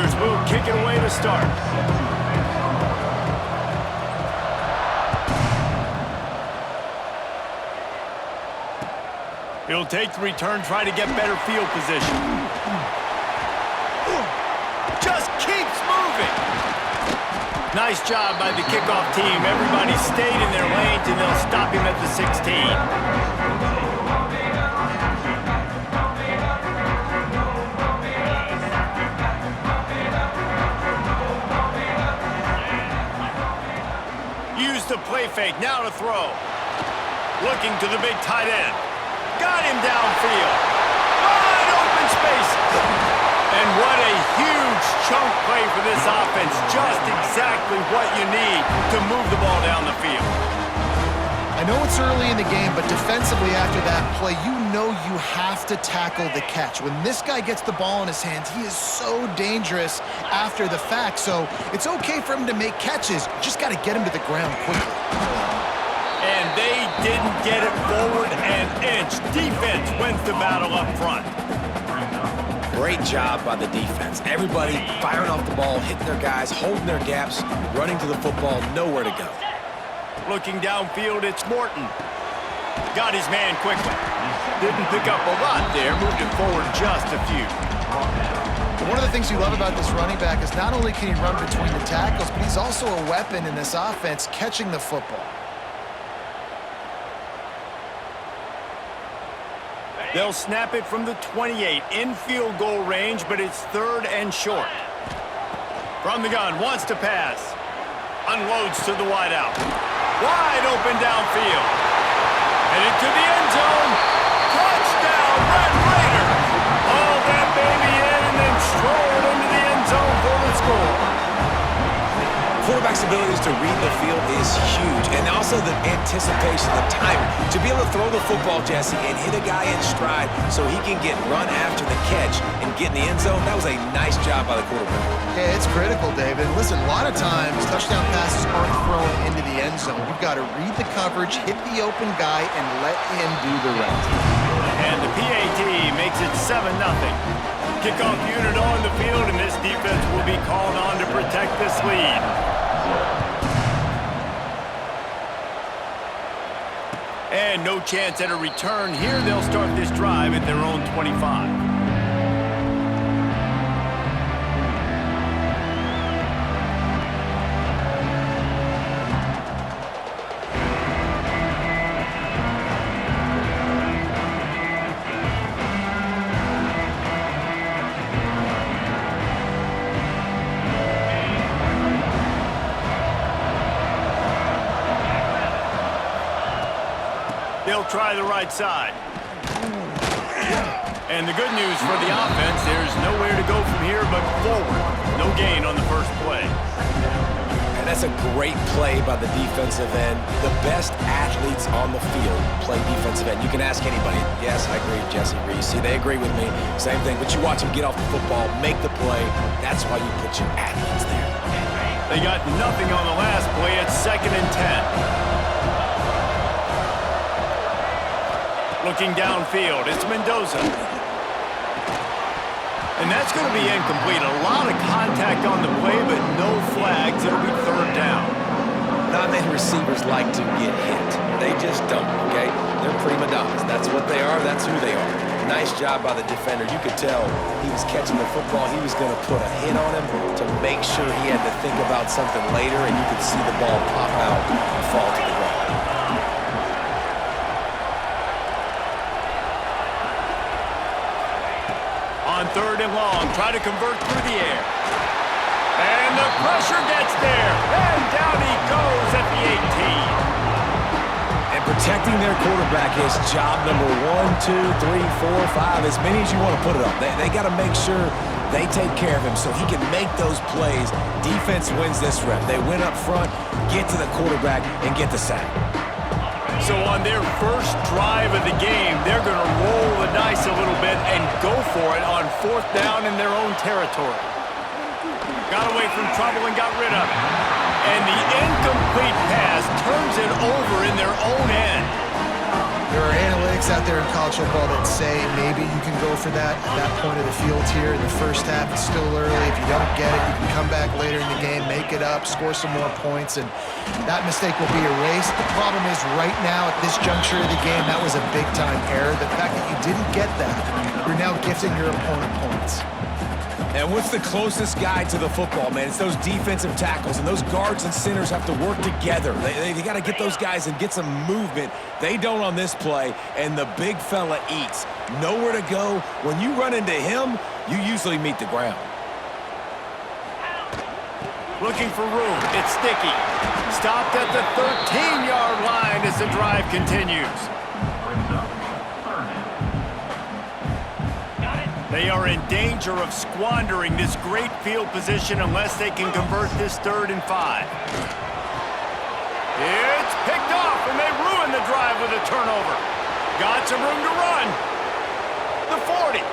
Chargers will kick it away to start. He'll take the return, try to get better field position. Just keeps moving. Nice job by the kickoff team. Everybody stayed in their lanes, and they'll stop him at the 16. Use the play fake, now to throw. Looking to the big tight end. Got him downfield. Wide open spaces. And what a huge chunk play for this offense. Just exactly what you need to move the ball down the field. I know it's early in the game, but defensively after that play, you know you have to tackle the catch. When this guy gets the ball in his hands, he is so dangerous after the fact. So it's okay for him to make catches. You just got to get him to the ground quickly. And they didn't get it forward an inch. Defense wins the battle up front. Great job by the defense. Everybody firing off the ball, hitting their guys, holding their gaps, running to the football, nowhere to go. Looking downfield, it's Morton. Got his man quickly. Didn't pick up a lot there, moved it forward just a few. One of the things you love about this running back is not only can he run between the tackles, but he's also a weapon in this offense catching the football. They'll snap it from the 28 in field goal range, but it's 3rd and short. From the gun, wants to pass. Unloads to the wideout. Wide open downfield. Headed to the end zone. Touchdown, Red Raiders. Haul that baby in and then stroll it into the end zone for the score. Quarterback's abilities to read the field is huge, and also the anticipation, the timing. To be able to throw the football, Jesse, and hit a guy in stride so he can get run after the catch and get in the end zone, that was a nice job by the quarterback. Yeah, it's critical, David. Listen, a lot of times touchdown passes aren't thrown into the end zone. You've got to read the coverage, hit the open guy, and let him do the rest. And the PAT makes it 7-0. Kickoff unit on the field, and this defense will be called on to protect this lead. And no chance at a return here. They'll start this drive at their own 25. They'll try the right side. And the good news for the offense, there's nowhere to go from here but forward. No gain on the first play. And that's a great play by the defensive end. The best athletes on the field play defensive end. You can ask anybody. Yes, I agree, Jesse Reese. They agree with me. Same thing. But you watch them get off the football, make the play. That's why you put your athletes there. They got nothing on the last play. It's 2nd and 10. Looking downfield, it's Mendoza. And that's going to be incomplete. A lot of contact on the play, but no flags. It'll be 3rd down. Not many receivers like to get hit. They just don't, okay? They're prima donnas. That's what they are. That's who they are. Nice job by the defender. You could tell he was catching the football. He was going to put a hit on him to make sure he had to think about something later, and you could see the ball pop out and fall to the ground. On 3rd and long, try to convert through the air. And the pressure gets there. And down he goes at the 18. And protecting their quarterback is job number 1, 2, 3, 4, 5, as many as you want to put it up. They got to make sure they take care of him so he can make those plays. Defense wins this rep. They win up front, get to the quarterback, and get the sack. So on their first drive of the game, they're going to roll the dice a little bit and go for it on 4th down in their own territory. Got away from trouble and got rid of it. And the incomplete pass turns it over in their own end. There are analytics statistics out there in college football that say maybe you can go for that at that point of the field here in the first half. It's still early. If you don't get it, you can come back later in the game, make it up, score some more points, and that mistake will be erased. The problem is right now at this juncture of the game, that was a big-time error. The fact that you didn't get that, you're now gifting your opponent points. And what's the closest guy to the football, man? It's those defensive tackles, and those guards and centers have to work together. They got to get those guys and get some movement. They don't on this play, and the big fella eats. Nowhere to go. When you run into him, you usually meet the ground. Looking for room. It's Sticky. Stopped at the 13-yard line as the drive continues. They are in danger of squandering this great field position unless they can convert this 3rd and 5. It's picked off, and they ruin the drive with a turnover. Got some room to run. The 40,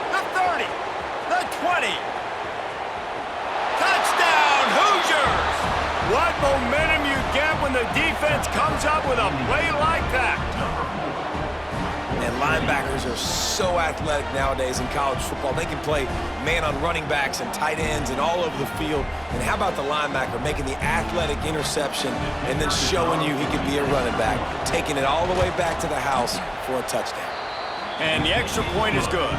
the 30, the 20. Touchdown, Hoosiers! What momentum you get when the defense comes up with a play like that. And linebackers are so athletic nowadays in college football. They can play man on running backs and tight ends and all over the field. And how about the linebacker making the athletic interception and then showing you he could be a running back, taking it all the way back to the house for a touchdown. And the extra point is good.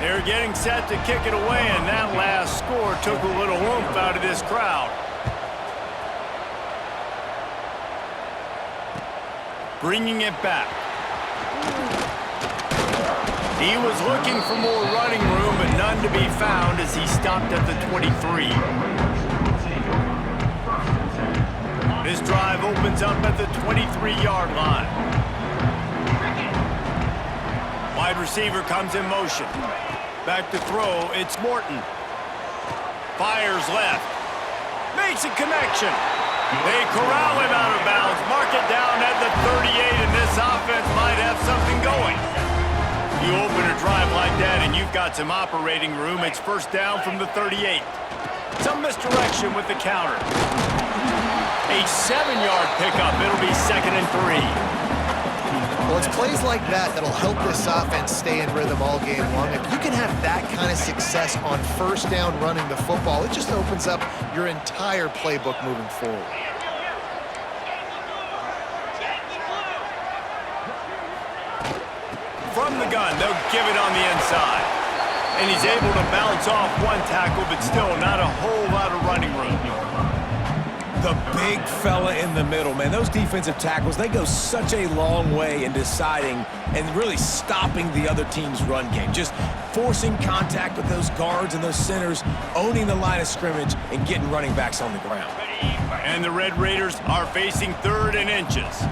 They're getting set to kick it away, and that last score took a little oomph out of this crowd. Bringing it back. He was looking for more running room, but none to be found as he stopped at the 23. This drive opens up at the 23-yard line. Wide receiver comes in motion. Back to throw, it's Morton. Fires left. Makes a connection. They corral him out of bounds, mark it down at the 38, and this offense might have something going. You open a drive like that, and you've got some operating room. It's first down from the 38. Some misdirection with the counter. A 7-yard pickup. It'll be 2nd and 3. Well, it's plays like that that'll help this offense stay in rhythm all game long. If you can have that kind of success on first down running the football, it just opens up your entire playbook moving forward. From the gun, they'll give it on the inside. And he's able to bounce off one tackle, but still not a whole lot of running room. The big fella in the middle, man. Those defensive tackles, they go such a long way in deciding and really stopping the other team's run game. Just forcing contact with those guards and those centers, owning the line of scrimmage, and getting running backs on the ground. And the Red Raiders are facing 3rd and inches.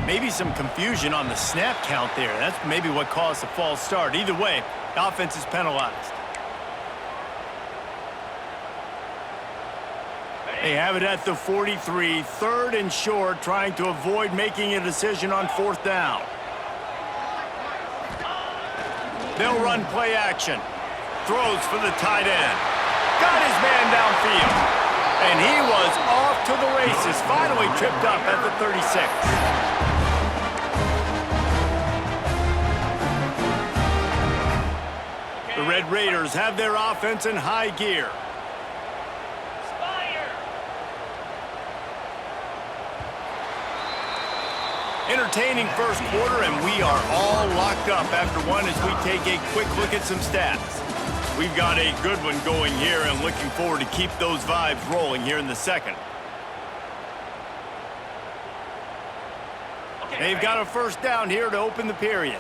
Maybe some confusion on the snap count there. That's maybe what caused the false start. Either way, the offense is penalized. They have it at the 43, 3rd and short, trying to avoid making a decision on 4th down. They'll run play action. Throws for the tight end. Got his man downfield. And he was off to the races, finally tripped up at the 36. The Red Raiders have their offense in high gear. Entertaining first quarter, and we are all locked up after one as we take a quick look at some stats. We've got a good one going here and looking forward to keep those vibes rolling here in the second. They've got a first down here to open the period.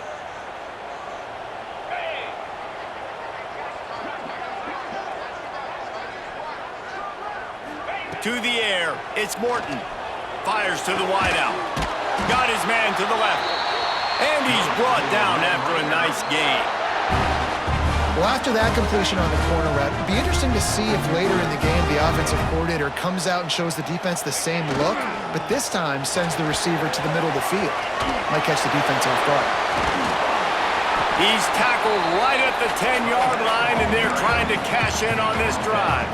To the air, it's Morton. Fires to the wideout. Got his man to the left. And he's brought down after a nice gain. Well, after that completion on the corner route, it'd be interesting to see if later in the game the offensive coordinator comes out and shows the defense the same look, but this time sends the receiver to the middle of the field. Might catch the defense off guard. He's tackled right at the 10-yard line, and they're trying to cash in on this drive.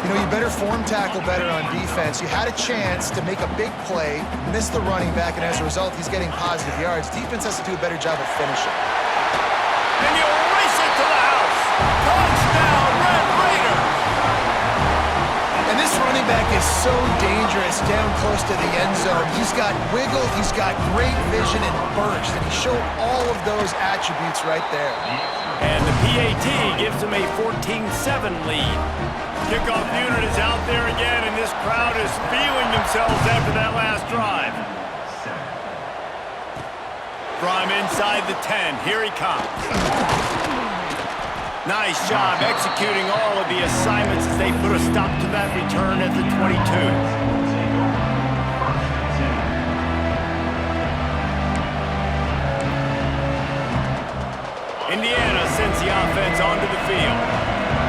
You know, you better form tackle better on defense. You had a chance to make a big play, miss the running back, and as a result, he's getting positive yards. Defense has to do a better job of finishing. And you race it to the house. Touchdown, Red Raiders! And this running back is so dangerous down close to the end zone. He's got wiggle, he's got great vision and burst, and he showed all of those attributes right there. And the PAT gives him a 14-7 lead. Kickoff unit is out there again, and this crowd is feeling themselves after that last drive. From inside the 10, here he comes. Nice job executing all of the assignments as they put a stop to that return at the 22. Indiana sends the offense onto the field.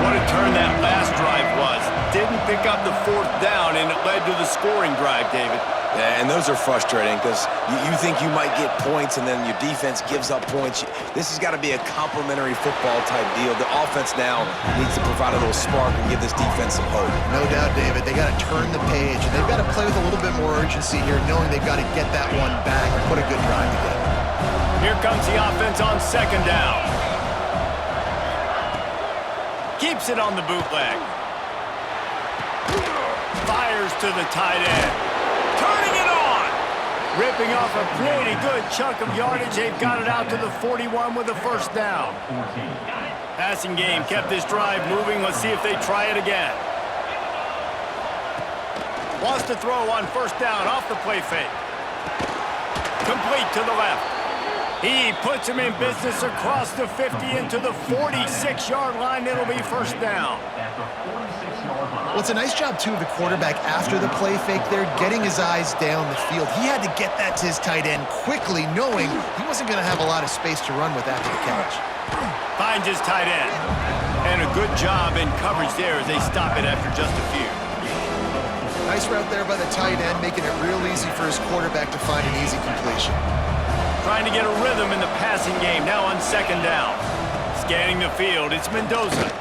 What a turn that last drive was. Didn't pick up the fourth down, and it led to the scoring drive, David. Yeah, and those are frustrating because you think you might get points and then your defense gives up points. This has got to be a complementary football type deal. The offense now needs to provide a little spark and give this defense some hope. No doubt, David. They got to turn the page, and they've got to play with a little bit more urgency here, knowing they've got to get that one back and put a good drive together. Here comes the offense on second down. Keeps it on the bootleg. Fires to the tight end. Turning it on. Ripping off a pretty good chunk of yardage. They've got it out to the 41 with a first down. Passing game kept this drive moving. Let's see if they try it again. Wants to throw on first down off the play fake. Complete to the left. He puts him in business across the 50 into the 46-yard line. It'll be first down. Well, it's a nice job, too, of the quarterback after the play fake there, getting his eyes down the field. He had to get that to his tight end quickly, knowing he wasn't going to have a lot of space to run with after the catch. Finds his tight end. And a good job in coverage there as they stop it after just a few. Nice route there by the tight end, making it real easy for his quarterback to find an easy completion. Trying to get a rhythm in the passing game, now on second down. Scanning the field, it's Mendoza.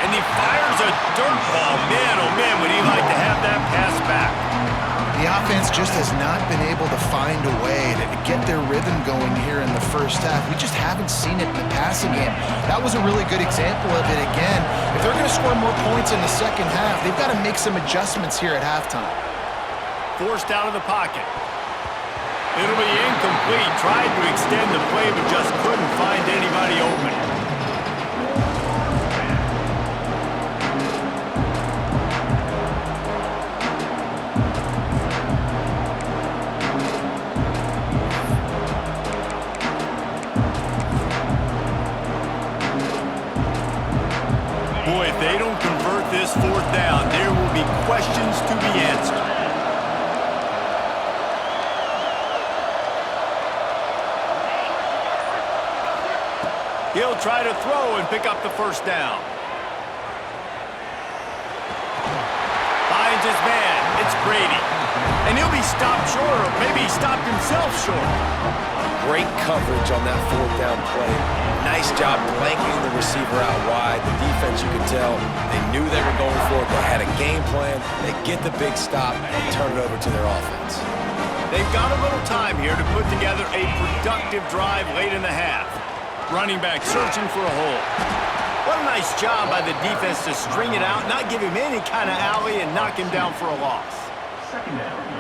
And he fires a dirt ball. Man, oh man, would he like to have that pass back. The offense just has not been able to find a way to get their rhythm going here in the first half. We just haven't seen it in the passing game. That was a really good example of it again. If they're going to score more points in the second half, they've got to make some adjustments here at halftime. Forced out of the pocket. It'll be incomplete. Tried to extend the play, but just couldn't find anybody open. Boy, if they don't convert this fourth down, there will be questions to be answered. He'll try to throw and pick up the first down. Finds his man. It's Brady. And he'll be stopped short, or maybe he stopped himself short. Great coverage on that fourth down play. Nice job blanketing the receiver out wide. The defense, you could tell, they knew they were going for it. They had a game plan. They get the big stop and turn it over to their offense. They've got a little time here to put together a productive drive late in the half. Running back searching for a hole. What a nice job by the defense to string it out, not give him any kind of alley, and knock him down for a loss.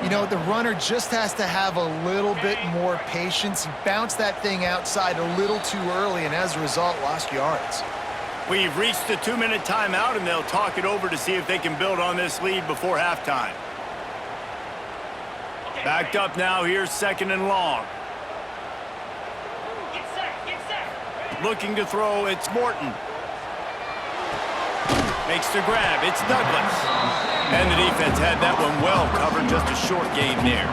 You know, the runner just has to have a little bit more patience. He bounced that thing outside a little too early, and as a result, lost yards. We've reached the 2-minute timeout, and they'll talk it over to see if they can build on this lead before halftime. Backed up now, here's second and long. Looking to throw, it's Morton. Makes the grab, it's Douglas. And the defense had that one well covered, just a short game there.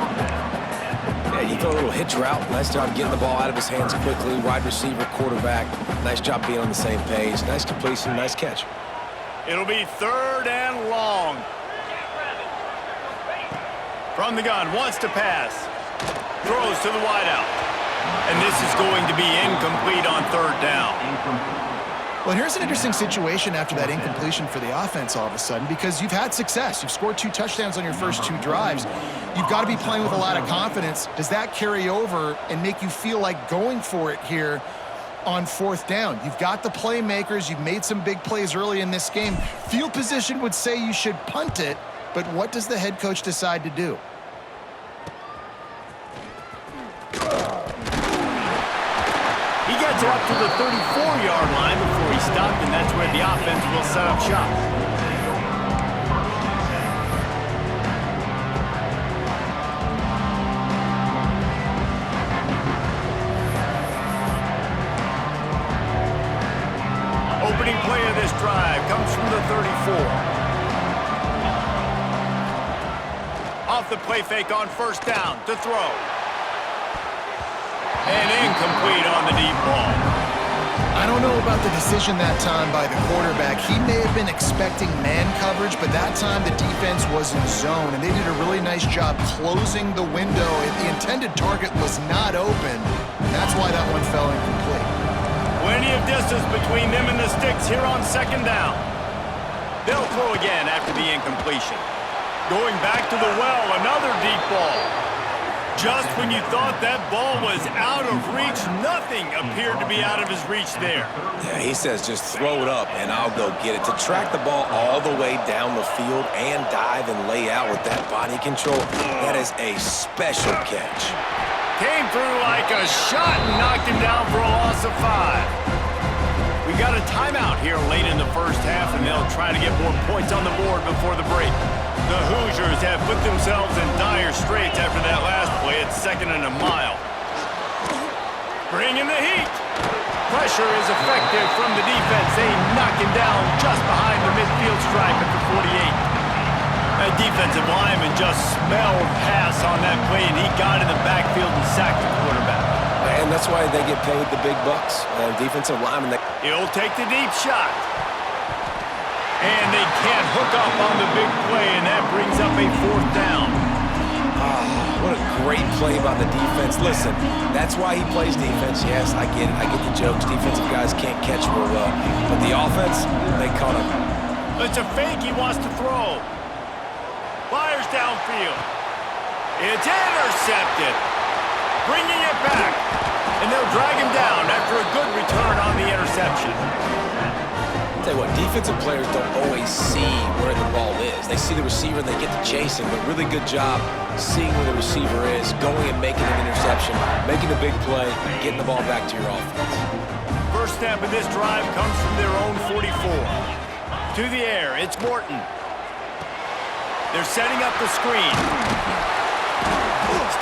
Yeah, he threw a little hitch route. Nice job getting the ball out of his hands quickly. Wide receiver, quarterback. Nice job being on the same page. Nice completion, nice catch. It'll be third and long. From the gun, wants to pass. Throws to the wideout. And this is going to be incomplete on third down. Well, here's an interesting situation after that incompletion for the offense all of a sudden, because you've had success. You've scored 2 touchdowns on your first 2 drives. You've got to be playing with a lot of confidence. Does that carry over and make you feel like going for it here on 4th down? You've got the playmakers. You've made some big plays early in this game. Field position would say you should punt it, but what does the head coach decide to do? He gets it up to the 34-yard line before he stopped, and that's where the offense will set up shop. Opening play of this drive comes from the 34. Off the play fake on 1st down to throw. And incomplete on the deep ball. I don't know about the decision that time by the quarterback. He may have been expecting man coverage, but that time the defense was in zone, and they did a really nice job closing the window. The intended target was not open, and that's why that one fell incomplete. Plenty of distance between them and the sticks here on 2nd down. They'll throw again after the incompletion. Going back to the well, another deep ball. Just when you thought that ball was out of reach, nothing appeared to be out of his reach there. Yeah, he says just throw it up and I'll go get it. To track the ball all the way down the field and dive and lay out with that body control, that is a special catch. Came through like a shot and knocked him down for a loss of 5. We got a timeout here late in the first half, and they'll try to get more points on the board before the break. The Hoosiers have put themselves in dire straits after that last play at 2nd and a mile. Bringing the heat. Pressure is effective from the defense. They knock him down just behind the midfield stripe at the 48. That defensive lineman just smelled pass on that play, and he got in the backfield and sacked the quarterback. And that's why they get paid the big bucks. Defensive linemen. He'll take the deep shot. And they can't hook up on the big play, and that brings up a 4th down. What a great play by the defense. Listen, that's why he plays defense. Yes, I get it. I get the jokes. Defensive guys can't catch real well. But the offense, they caught him. It's a fake he wants to throw. Fires downfield. It's intercepted. Bringing it back. And they'll drag him down after a good return on the interception. I'll tell you what, defensive players don't always see where the ball is. They see the receiver and they get to chasing, but really good job seeing where the receiver is, going and making an interception, making a big play, getting the ball back to your offense. First snap of this drive comes from their own 44. To the air, it's Morton. They're setting up the screen.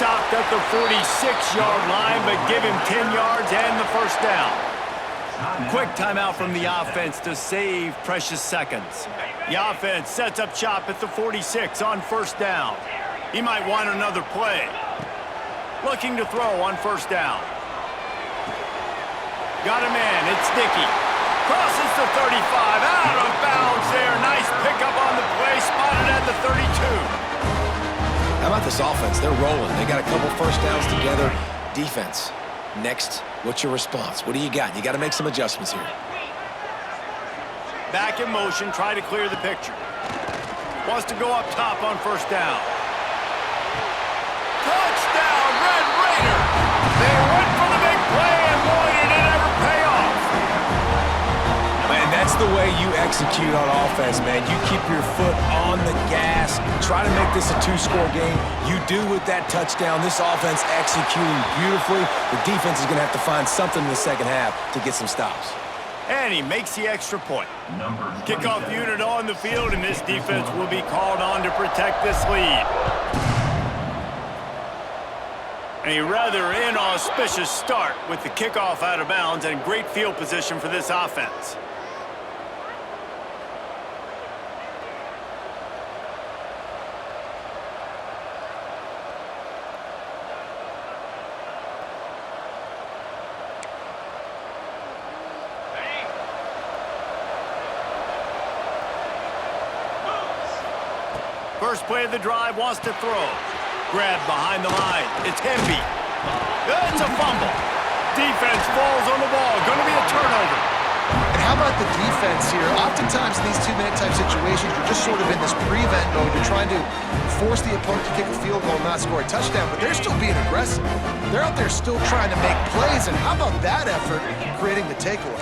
Stopped at the 46-yard line, but give him 10 yards and the 1st down. Quick timeout from the offense to save precious seconds. The offense sets up shop at the 46 on 1st down. He might want another play. Looking to throw on 1st down. Got a man, it's Dickey. Crosses the 35, out of bounds there. Nice pickup on the play, spotted at the 32. How about this offense? They're rolling. They got a couple 1st downs together. Defense. Next, what's your response? What do you got? You got to make some adjustments here. Back in motion, try to clear the picture. Wants to go up top on 1st down. Touchdown, Red Raiders! They went for the big play, and boy, did it ever pay off. Man, that's the way you execute on offense, man. You keep your foot on the gas. Try to make this a 2-score game. You do with that touchdown. This offense executing beautifully. The defense is going to have to find something in the 2nd half to get some stops. And he makes the extra point. Kickoff unit on the field, and this defense will be called on to protect this lead. A rather inauspicious start with the kickoff out of bounds and great field position for this offense. First play of the drive, wants to throw. Grab behind the line. It's Hemby. It's a fumble. Defense falls on the ball. Going to be a turnover. how about the defense here? Oftentimes in these two-minute type situations, you're just sort of in this prevent mode. You're trying to force the opponent to kick a field goal and not score a touchdown, but they're still being aggressive. They're out there still trying to make plays, and how about that effort creating the takeaway?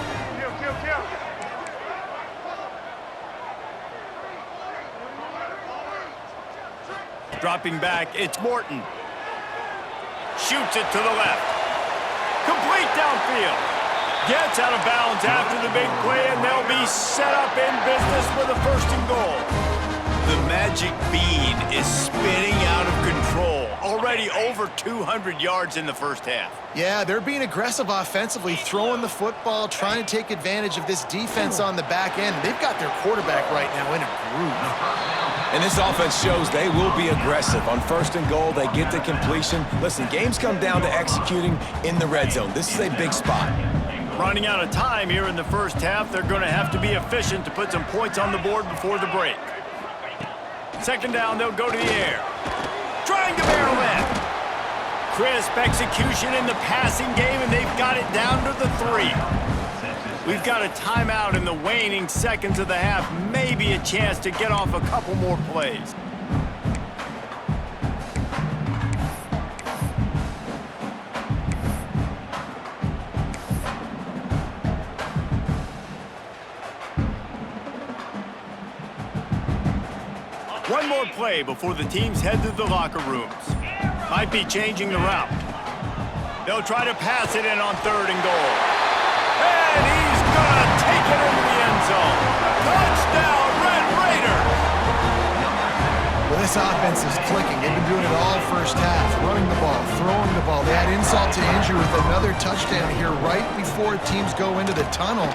Dropping back, it's Morton. Shoots it to the left. Complete downfield. Gets out of bounds after the big play, and they'll be set up in business with a 1st and goal. The magic bean is spinning out of control. Already over 200 yards in the first half. Yeah, they're being aggressive offensively, throwing the football, trying to take advantage of this defense on the back end. They've got their quarterback right now in a groove. And this offense shows they will be aggressive. On 1st and goal, they get the completion. Listen, games come down to executing in the red zone. This is a big spot. Running out of time here in the first half, they're going to have to be efficient to put some points on the board before the break. 2nd down, they'll go to the air. Trying to barrel in. Crisp execution in the passing game, and they've got it down to the 3. We've got a timeout in the waning seconds of the half. Maybe a chance to get off a couple more plays. One more play before the teams head to the locker rooms. Might be changing the route. They'll try to pass it in on 3rd and goal. And he's gonna take it into the end zone. Touchdown, Red Raiders! Well, this offense is clicking. They've been doing it all first half, running the ball, throwing the ball. They had insult to injury with another touchdown here right before teams go into the tunnel.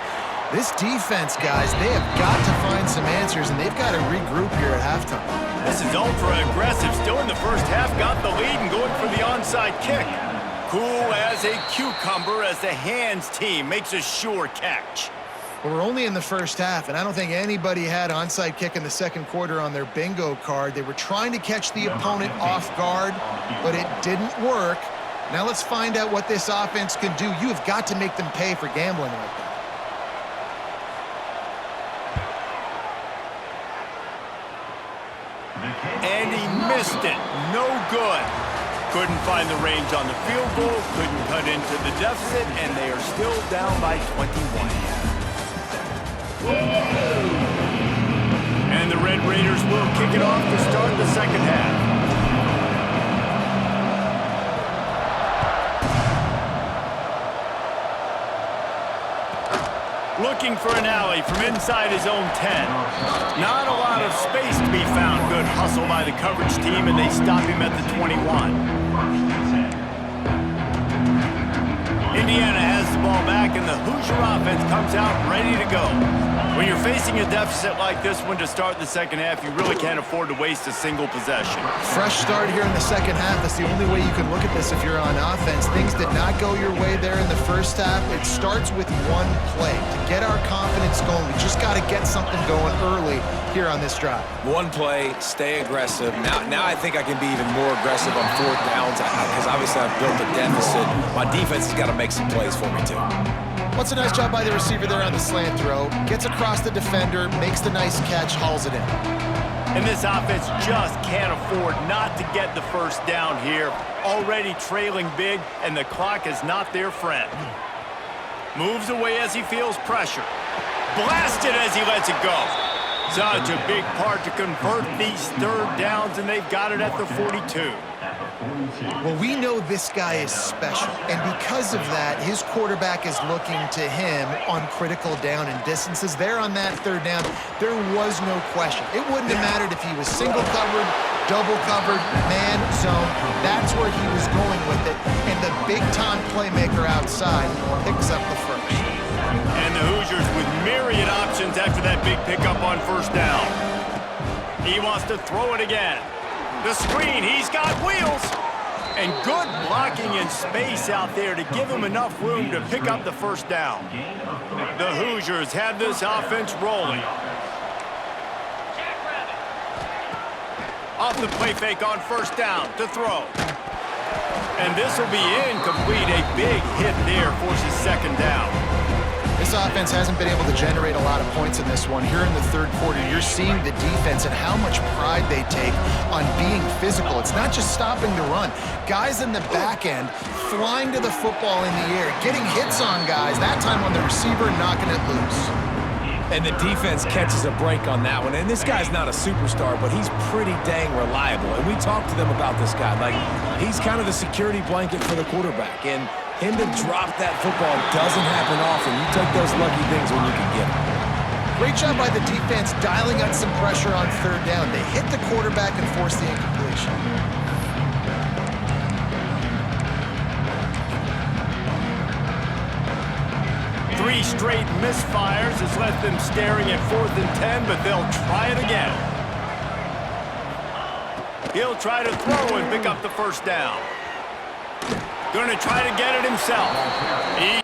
This defense, guys, they have got to find some answers, and they've got to regroup here at halftime. This is ultra-aggressive. Still in the first half, got the lead and going for the onside kick. Cool as a cucumber as the hands team makes a sure catch. Well, we're only in the first half, and I don't think anybody had onside kick in the 2nd quarter on their bingo card. They were trying to catch the opponent off guard, but it didn't work. Now let's find out what this offense can do. You have got to make them pay for gambling like that. And he missed it. No good. Couldn't find the range on the field goal, couldn't cut into the deficit, and they are still down by 21. And the Red Raiders will kick it off to start the 2nd half. Looking for an alley from inside his own 10. Not a lot of space to be found. Good hustle by the coverage team, and they stop him at the 21. Indiana has the ball back, and the Hoosier offense comes out ready to go. When you're facing a deficit like this one to start the 2nd half, you really can't afford to waste a single possession. Fresh start here in the 2nd half. That's the only way you can look at this if you're on offense. Things did not go your way there in the first half. It starts with one play. To get our confidence going, we just got to get something going early here on this drive. One play, stay aggressive. Now I think I can be even more aggressive on 4th downs because obviously I've built a deficit. My defense has got to make some plays for me too. What's a nice job by the receiver there on the slant throw. Gets across the defender, makes the nice catch, hauls it in. And this offense just can't afford not to get the 1st down here. Already trailing big, and the clock is not their friend. Moves away as he feels pressure. Blasted as he lets it go. Such a big part to convert these 3rd downs, and they've got it at the 42. Well, we know this guy is special, and because of that, his quarterback is looking to him on critical down and distances. There on that 3rd down, there was no question. It wouldn't have mattered if he was single covered, double covered, man, zone. That's where he was going with it, and the big-time playmaker outside picks up the 1st. And the Hoosiers with myriad options after that big pickup on 1st down. He wants to throw it again. The screen, he's got wheels. And good blocking in space out there to give him enough room to pick up the 1st down. The Hoosiers have this offense rolling. Off the play fake on 1st down to throw. And this will be incomplete. A big hit there forces 2nd down. This offense hasn't been able to generate a lot of points in this one. Here in the third quarter, you're seeing the defense and how much pride they take on being physical. It's not just stopping the run. Guys in the back end flying to the football in the air, getting hits on guys, that time on the receiver, knocking it loose. And the defense catches a break on that one. And this guy's not a superstar, but he's pretty dang reliable. And we talked to them about this guy. Like, he's kind of the security blanket for the quarterback. And him to drop that football doesn't happen often. You take those lucky things when you can get them. Great job by the defense dialing out some pressure on third down. They hit the quarterback and forced the incompletion. Three straight misfires has left them staring at 4th and 10, but they'll try it again. He'll try to throw and pick up the first down. Going to try to get it himself.